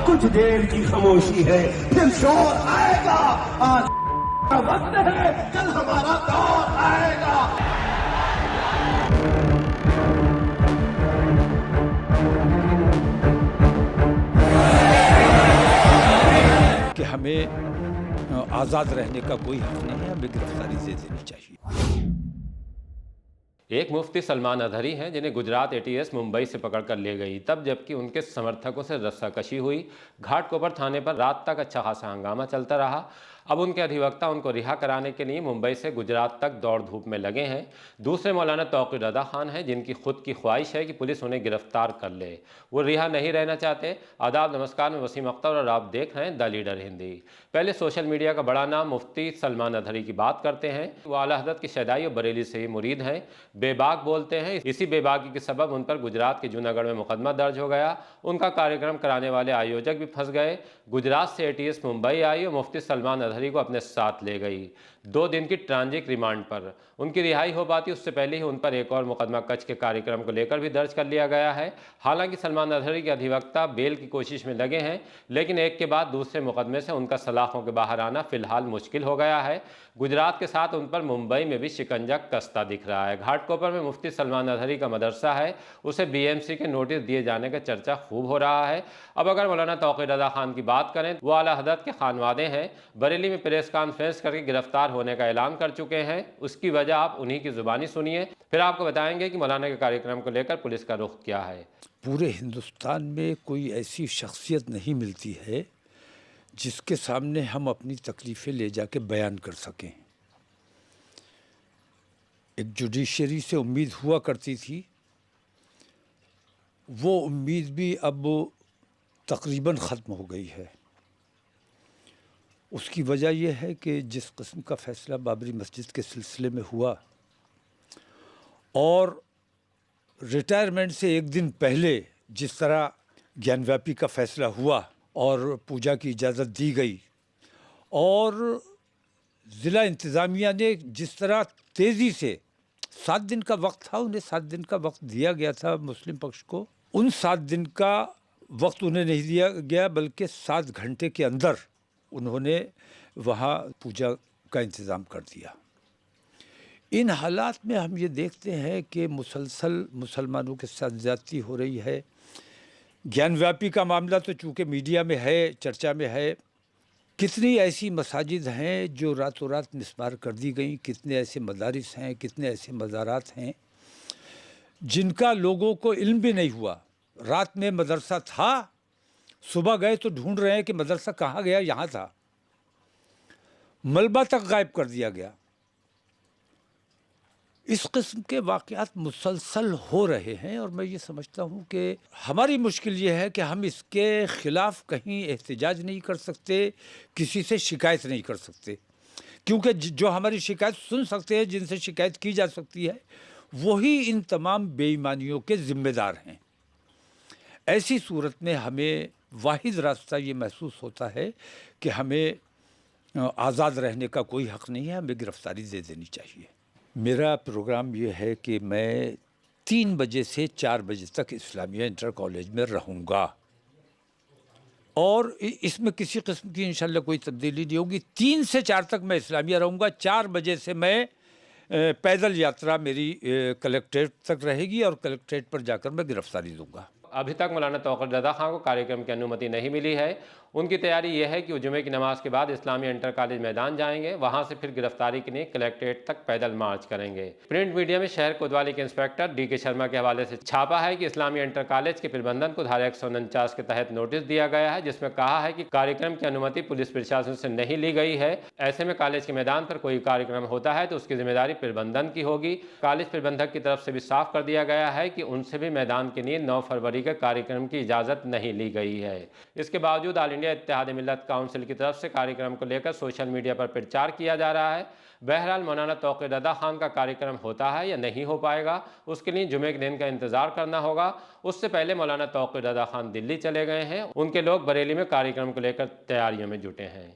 कुछ देर की खामोशी है, फिर शोर आएगा। आज वक्त है, कल हमारा दौर आएगा। कि हमें आज़ाद रहने का कोई हक नहीं है, हमें गिरफ्तारी दे देनी चाहिए। एक मुफ्ती सलमान अजहरी हैं जिन्हें गुजरात एटीएस मुंबई से पकड़कर ले गई, तब जबकि उनके समर्थकों से रस्साकशी हुई। घाटकोपर थाने पर रात तक अच्छा खासा हंगामा चलता रहा। अब उनके अधिवक्ता उनको रिहा कराने के लिए मुंबई से गुजरात तक दौड़ धूप में लगे हैं। दूसरे मौलाना तौक़ीर रज़ा खान हैं जिनकी खुद की ख्वाहिश है कि पुलिस उन्हें गिरफ्तार कर ले, वो रिहा नहीं रहना चाहते। आदाब, नमस्कार, मैं वसीम अख्तर और आप देख रहे हैं द लीडर हिंदी। पहले सोशल मीडिया का बड़ा नाम मुफ्ती सलमान अजहरी की बात करते हैं। वो आला हज़रत की शदाई और बरेली से ही मुरीद हैं, बेबाक बोलते हैं। इसी बेबाकी के सबब उन पर गुजरात के जूनागढ़ में मुकदमा दर्ज हो गया। उनका कार्यक्रम कराने वाले आयोजक भी फंस गए। गुजरात से एटीएस मुंबई आई और मुफ्ती सलमान अजहरी को अपने साथ ले गई 2 दिन की ट्रांजिट रिमांड पर। उनकी रिहाई हो पाती उससे पहले ही उन पर एक और मुकदमा कच्छ के कार्यक्रम को लेकर भी दर्ज कर लिया गया है। हालांकि सलमान अजहरी के अधिवक्ता बेल की कोशिश में लगे हैं, लेकिन एक के बाद दूसरे मुकदमे से उनका सलाखों के बाहर आना फिलहाल मुश्किल हो गया है। गुजरात के साथ उन पर मुंबई में भी शिकंजा कसता दिख रहा है। घाटकोपर में मुफ्ती सलमान अजहरी का मदरसा है, उसे बीएमसी के नोटिस दिए जाने का चर्चा खूब हो रहा है। अब अगर मौलाना तौक़ीर रज़ा खान की बात करें, वो आला हज़रत के खानवादे हैं। बरेली में प्रेस कॉन्फ्रेंस करके गिरफ्तार होने का ऐलान कर चुके हैं। उसकी वजह आप उन्हीं की ज़ुबानी सुनिए, फिर आपको बताएंगे कि मौलाना के कार्यक्रम को लेकर पुलिस का रुख क्या है। पूरे हिंदुस्तान में कोई ऐसी शख्सियत नहीं मिलती है जिसके सामने हम अपनी तकलीफ़ें ले जाके बयान कर सकें। एक जुडिशरी से उम्मीद हुआ करती थी, वो उम्मीद भी अब तकरीबन ख़त्म हो गई है। उसकी वजह यह है कि जिस किस्म का फ़ैसला बाबरी मस्जिद के सिलसिले में हुआ और रिटायरमेंट से एक दिन पहले जिस तरह ज्ञानव्यापी का फ़ैसला हुआ और पूजा की इजाज़त दी गई, और ज़िला इंतज़ामिया ने जिस तरह तेज़ी से 7 दिन का वक्त था, उन्हें 7 दिन का वक्त दिया गया था मुस्लिम पक्ष को, उन 7 दिन का वक्त उन्हें नहीं दिया गया बल्कि 7 घंटे के अंदर उन्होंने वहाँ पूजा का इंतज़ाम कर दिया। इन हालात में हम ये देखते हैं कि मुसलसल मुसलमानों के साथ ज़्यादती हो रही है। ज्ञानव्यापी का मामला तो चूँकि मीडिया में है, चर्चा में है। कितनी ऐसी मसाजिद हैं जो रातों रात मिसमार कर दी गई, कितने ऐसे मदारिस हैं, कितने ऐसे मज़ारात हैं जिनका लोगों को इल्म भी नहीं हुआ। रात में मदरसा था, सुबह गए तो ढूंढ रहे हैं कि मदरसा कहाँ गया, यहाँ था। मलबा तक गायब कर दिया गया। इस किस्म के वाक़यात मुसलसल हो रहे हैं और मैं ये समझता हूँ कि हमारी मुश्किल ये है कि हम इसके ख़िलाफ़ कहीं एहतिजाज नहीं कर सकते, किसी से शिकायत नहीं कर सकते, क्योंकि जो हमारी शिकायत सुन सकते हैं, जिनसे शिकायत की जा सकती है, वही इन तमाम बेईमानियों के ज़िम्मेदार हैं। ऐसी सूरत में हमें वाहिद रास्ता ये महसूस होता है कि हमें आज़ाद रहने का कोई हक़ नहीं है, हमें गिरफ़्तारी दे देनी चाहिए। मेरा प्रोग्राम ये है कि मैं 3 बजे से 4 बजे तक इस्लामिया इंटर कॉलेज में रहूँगा और इसमें किसी किस्म की इंशाल्लाह कोई तब्दीली नहीं होगी। 3 से 4 तक मैं इस्लामिया रहूँगा। 4 बजे से मैं पैदल यात्रा मेरी कलेक्ट्रेट तक रहेगी और कलेक्ट्रेट पर जाकर मैं गिरफ्तारी दूँगा। अभी तक मौलाना तौक़ीर रज़ा खान को कार्यक्रम की अनुमति नहीं मिली है। उनकी तैयारी यह है कि वो जुमे की नमाज के बाद इस्लामिया इंटर कॉलेज मैदान जाएंगे, वहां से फिर गिरफ्तारी के लिए कलेक्ट्रेट तक पैदल मार्च करेंगे। प्रिंट मीडिया में शहर कोतवाली के इंस्पेक्टर डीके शर्मा के हवाले से छापा है कि इस्लामिया इंटर कॉलेज के प्रबंधन को धारा 149 के तहत नोटिस दिया गया है, जिसमें कहा है कि कार्यक्रम की अनुमति पुलिस प्रशासन से नहीं ली गई है। ऐसे में कॉलेज के मैदान पर कोई कार्यक्रम होता है तो उसकी जिम्मेदारी प्रबंधन की होगी। कॉलेज प्रबंधक की तरफ से भी साफ कर दिया गया है कि उनसे भी मैदान के लिए 9 फरवरी के कार्यक्रम की इजाज़त नहीं ली गई है। इसके बावजूद ऑल इंडिया इत्तेहाद मिल्लत काउंसिल की तरफ से कार्यक्रम को लेकर सोशल मीडिया पर प्रचार किया जा रहा है। बहरहाल मौलाना तौक़ीर रज़ा खान का कार्यक्रम होता है या नहीं हो पाएगा, उसके लिए जुमे के दिन का इंतजार करना होगा। उससे पहले मौलाना तौक़ीर रज़ा खान दिल्ली चले गए हैं, उनके लोग बरेली में कार्यक्रम को लेकर तैयारियों में जुटे हैं।